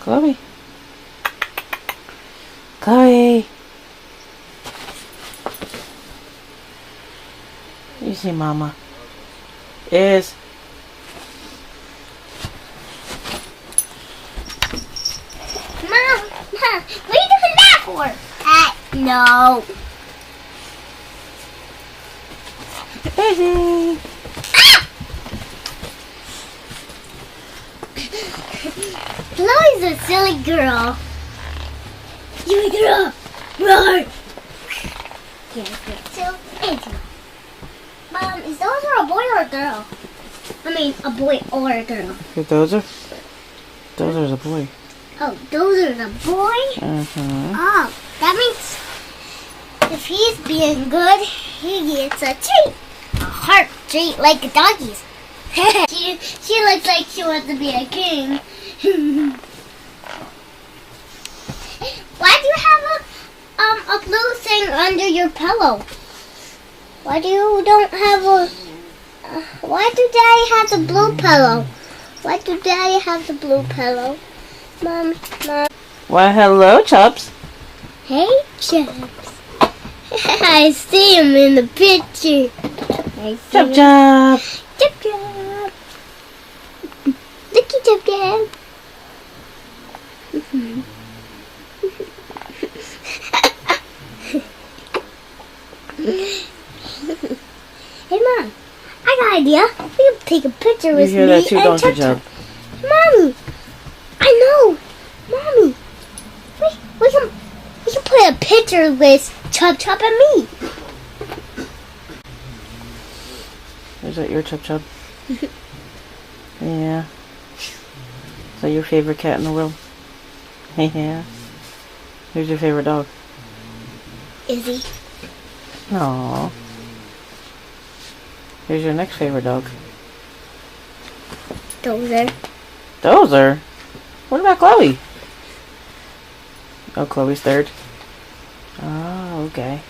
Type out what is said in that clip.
Chloe. Chloe. You see Mama. Is. Mom, what are you doing that for? No. Daisy. Chloe's a silly girl. Silly girl. Roar. Yes, so, Angela. Mom, is those a boy or a girl? I mean, a boy or a girl. Those are the boy. Oh, those are the boy? Oh, that means if he's being good, he gets a treat. A heart treat like a doggy's. she looks like she wants to be a king. Why do you have a blue thing under your pillow? Why do you don't have a... why do Daddy have the blue pillow? Why do Daddy have the blue pillow? Mom. Well, hello, Chops. Hey, Chops. I see him in the picture. Chop, chop. Chop, chop. Looky, chop, chop. Hey, Mom. I got an idea. We can take a picture with me You hear that too, and don't you, Chop, Chop? Mommy. I know. Mommy. We can put a picture with Chop Chop and me. Is that your Chop Chop? Yeah. Is that your favorite cat in the world? Yeah. Who's your favorite dog? Izzy. Aww. Who's your next favorite dog? Dozer. Dozer? What about Chloe? Oh, Chloe's third. Oh, okay.